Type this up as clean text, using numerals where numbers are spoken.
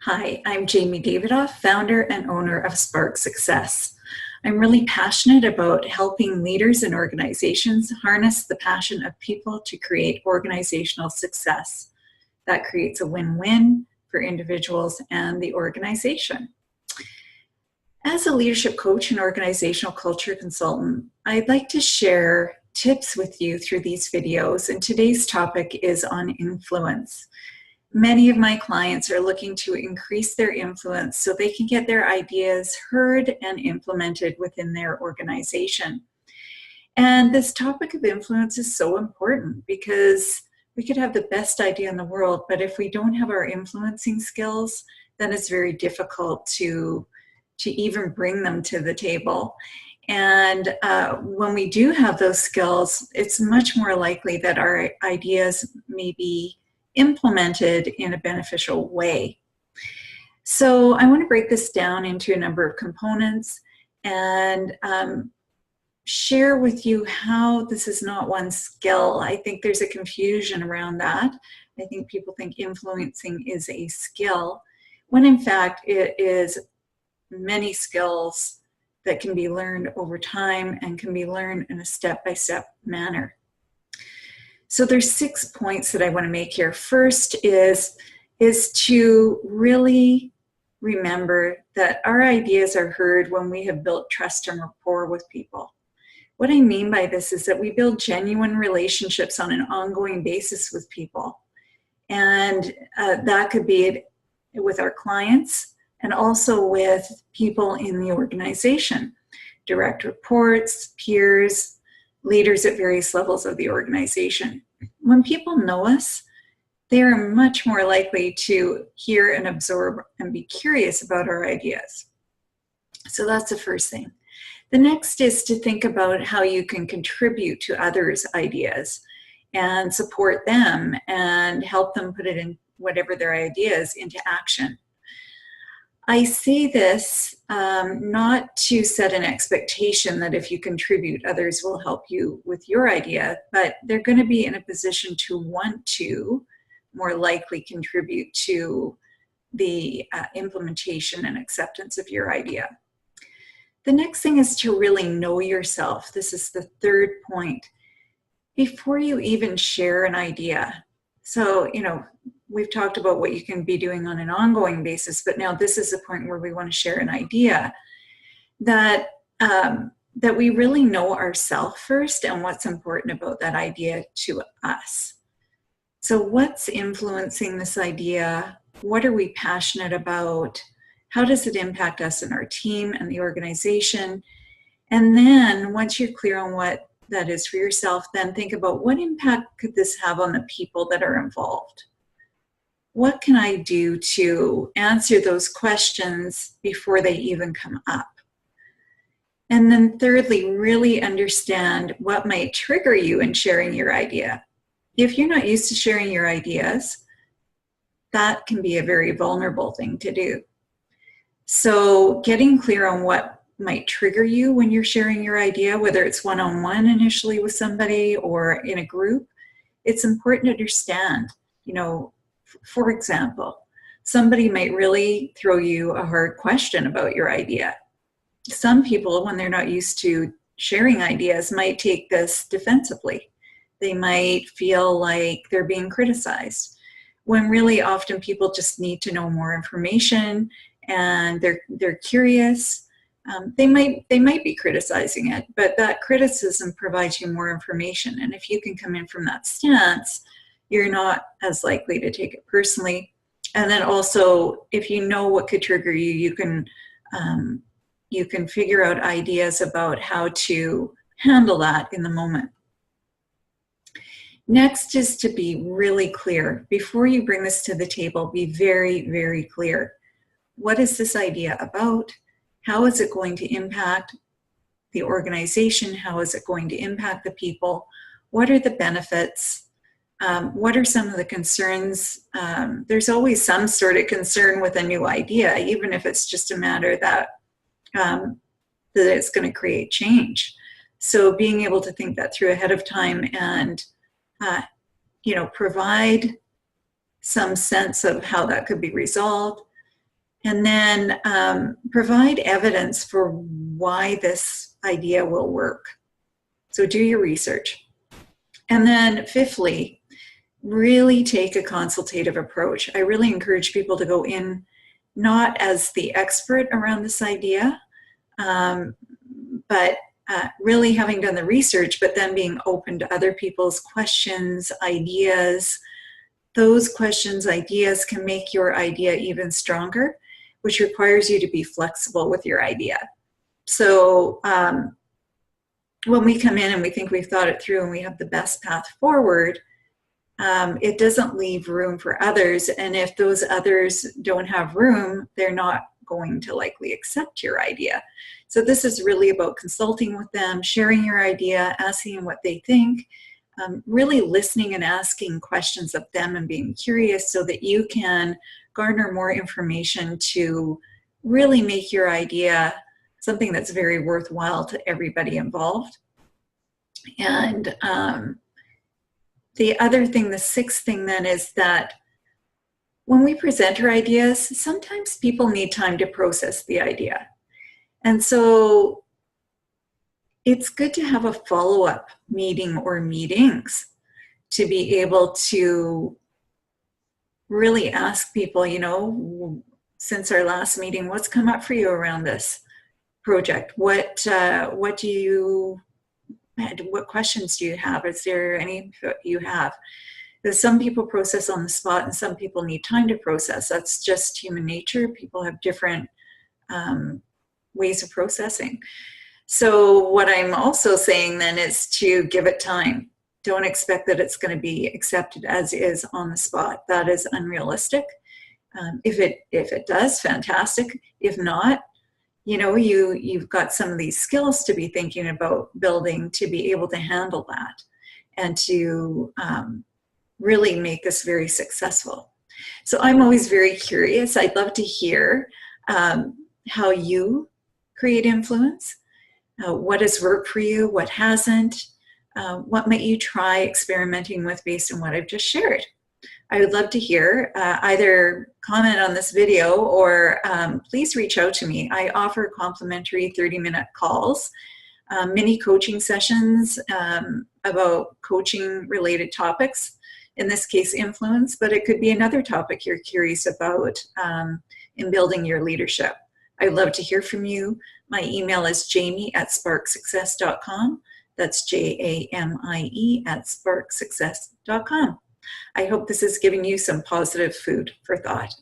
Hi, I'm Jamie Davidoff, founder and owner of Spark Success. I'm really passionate about helping leaders and organizations harness the passion of people to create organizational success. That creates a win-win for individuals and the organization. As a leadership coach and organizational culture consultant, I'd like to share tips with you through these videos, and today's topic is on influence. Many of my clients are looking to increase their influence so they can get their ideas heard and implemented within their organization. And this topic of influence is so important because we could have the best idea in the world, but if we don't have our influencing skills, then it's very difficult to even bring them to the table. And when we do have those skills, it's much more likely that our ideas may be implemented in a beneficial way. So I want to break this down into a number of components and share with you how this is not one skill. I think there's a confusion around that. I think people think influencing is a skill, when in fact it is many skills that can be learned over time and can be learned in a step-by-step manner. So there's 6 points that I want to make here. First is to really remember that our ideas are heard when we have built trust and rapport with people. What I mean by this is that we build genuine relationships on an ongoing basis with people. And that could be with our clients and also with people in the organization, direct reports, peers, leaders at various levels of the organization. When people know us, they are much more likely to hear and absorb and be curious about our ideas. So that's the first thing. The next is to think about how you can contribute to others' ideas and support them and help them put it in whatever their ideas into action. I say this not to set an expectation that if you contribute, others will help you with your idea, but they're going to be in a position to want to more likely contribute to the implementation and acceptance of your idea. The next thing is to really know yourself. This is the third point. Before you even share an idea, so, we've talked about what you can be doing on an ongoing basis, but now this is the point where we want to share an idea that we really know ourselves first and what's important about that idea to us. So what's influencing this idea? What are we passionate about? How does it impact us and our team and the organization? And then once you're clear on what that is for yourself, then think about what impact could this have on the people that are involved? What can I do to answer those questions before they even come up? And then thirdly, really understand what might trigger you in sharing your idea. If you're not used to sharing your ideas, that can be a very vulnerable thing to do. So getting clear on what might trigger you when you're sharing your idea, whether it's one-on-one initially with somebody or in a group, it's important to understand, for example, somebody might really throw you a hard question about your idea. Some people, when they're not used to sharing ideas, might take this defensively. They might feel like they're being criticized, when really often people just need to know more information and they're curious. They might be criticizing it, but that criticism provides you more information. And if you can come in from that stance, you're not as likely to take it personally. And then also, if you know what could trigger you, you can figure out ideas about how to handle that in the moment. Next is to be really clear. Before you bring this to the table, be very, very clear. What is this idea about? How is it going to impact the organization? How is it going to impact the people? What are the benefits? What are some of the concerns? There's always some sort of concern with a new idea, even if it's just a matter that it's going to create change. So being able to think that through ahead of time and provide some sense of how that could be resolved. And then provide evidence for why this idea will work. So do your research. And then fifthly, really take a consultative approach. I really encourage people to go in not as the expert around this idea, but really having done the research, but then being open to other people's questions, ideas. Those questions, ideas can make your idea even stronger, which requires you to be flexible with your idea. So when we come in and we think we've thought it through and we have the best path forward, it doesn't leave room for others. And if those others don't have room, they're not going to likely accept your idea. So this is really about consulting with them, sharing your idea, asking what they think, really listening and asking questions of them and being curious so that you can garner more information to really make your idea something that's very worthwhile to everybody involved. And the other thing, the sixth thing then, is that when we present our ideas, sometimes people need time to process the idea. And so it's good to have a follow-up meeting or meetings to be able to really ask people, you know, since our last meeting, what's come up for you around this project? What questions do you have? Is there any you have? Because some people process on the spot and some people need time to process. That's just human nature. People have different ways of processing. So what I'm also saying then is to give it time. Don't expect that it's going to be accepted as is on the spot. That is unrealistic. If it does, fantastic. If not, you know, you've got some of these skills to be thinking about building to be able to handle that and to really make this very successful. So I'm always very curious. I'd love to hear how you create influence. What has worked for you? What hasn't? What might you try experimenting with based on what I've just shared? I would love to hear. Either comment on this video or please reach out to me. I offer complimentary 30-minute calls, mini coaching sessions about coaching related topics, in this case influence, but it could be another topic you're curious about in building your leadership. I'd love to hear from you. My email is jamie@sparksuccess.com. That's JAMIE@sparksuccess.com. I hope this has given you some positive food for thought.